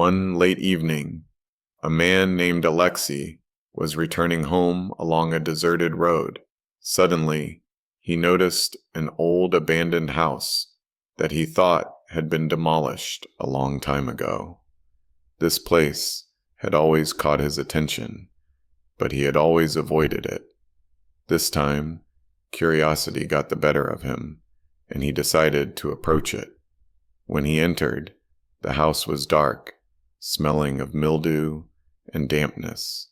One late evening, a man named Alexey was returning home along a deserted road. Suddenly, he noticed an old abandoned house that he thought had been demolished a long time ago. This place had always caught his attention, but he had always avoided it. This time, curiosity got the better of him, and he decided to approach it. When he entered, the house was dark, smelling of mildew and dampness,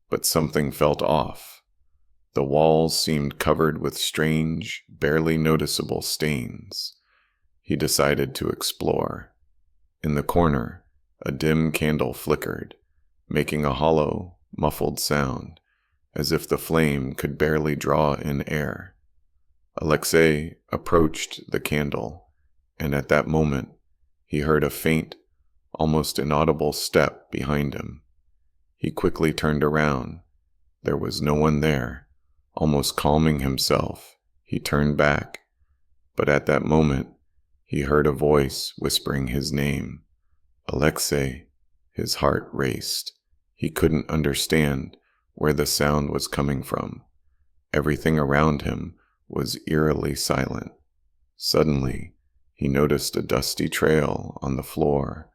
but something felt off. The walls seemed covered with strange, barely noticeable stains. He decided to explore. In the corner, a dim candle flickered, making a hollow, muffled sound, as if the flame could barely draw in air. Alexey approached the candle, and at that moment, he heard a faint, almost inaudible step behind him. He quickly turned around. There was no one there. Almost calming himself, he turned back, but at that moment, he heard a voice whispering his name. Alexey. His heart raced. He couldn't understand where the sound was coming from. Everything around him was eerily silent. Suddenly, he noticed a dusty trail on the floor,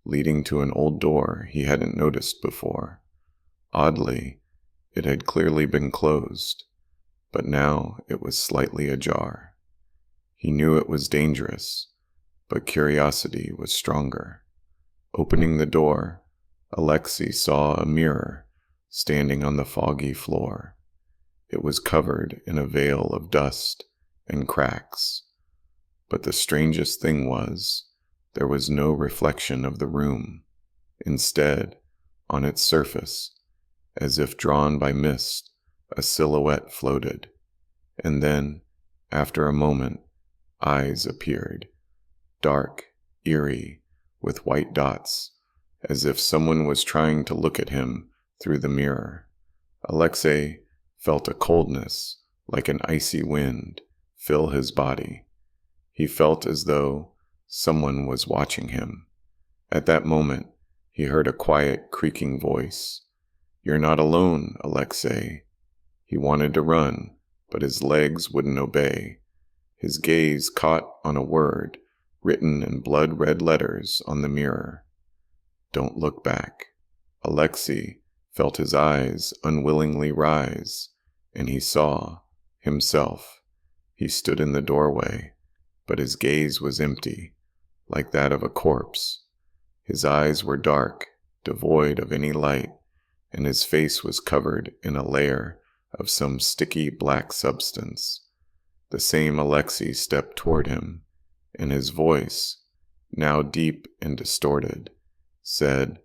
leading to an old door he hadn't noticed before. Oddly, it had clearly been closed, but now it was slightly ajar. He knew it was dangerous, but curiosity was stronger. Opening the door, Alexey saw a mirror standing on the foggy floor. It was covered in a veil of dust and cracks. But the strangest thing was, there was no reflection of the room. Instead, on its surface, as if drawn by mist, a silhouette floated. And then, after a moment, eyes appeared, dark, eerie, with white dots, as if someone was trying to look at him through the mirror. Alexey felt a coldness, like an icy wind, fill his body. He felt as though someone was watching him. At that moment, he heard a quiet, creaking voice. "You're not alone, Alexey." He wanted to run, but his legs wouldn't obey. His gaze caught on a word written in blood-red letters on the mirror. "Don't look back." Alexey felt his eyes unwillingly rise, and he saw himself. He stood in the doorway, but his gaze was empty, like that of a corpse. His eyes were dark, devoid of any light, and his face was covered in a layer of some sticky black substance. The same Alexey stepped toward him, and his voice, now deep and distorted, said,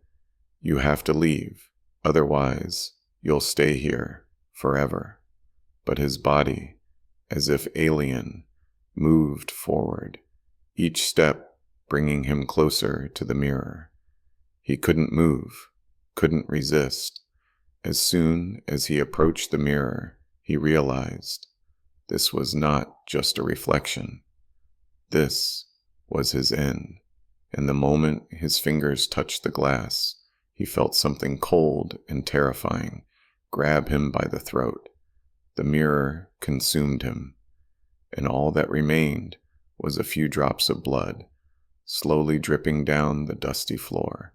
"You have to leave, otherwise you'll stay here forever." But his body, as if alien, moved forward, each step bringing him closer to the mirror. He couldn't move, couldn't resist. As soon as he approached the mirror, he realized this was not just a reflection. This was his end, and the moment his fingers touched the glass, he felt something cold and terrifying grab him by the throat. The mirror consumed him, and all that remained was a few drops of blood, slowly dripping down the dusty floor.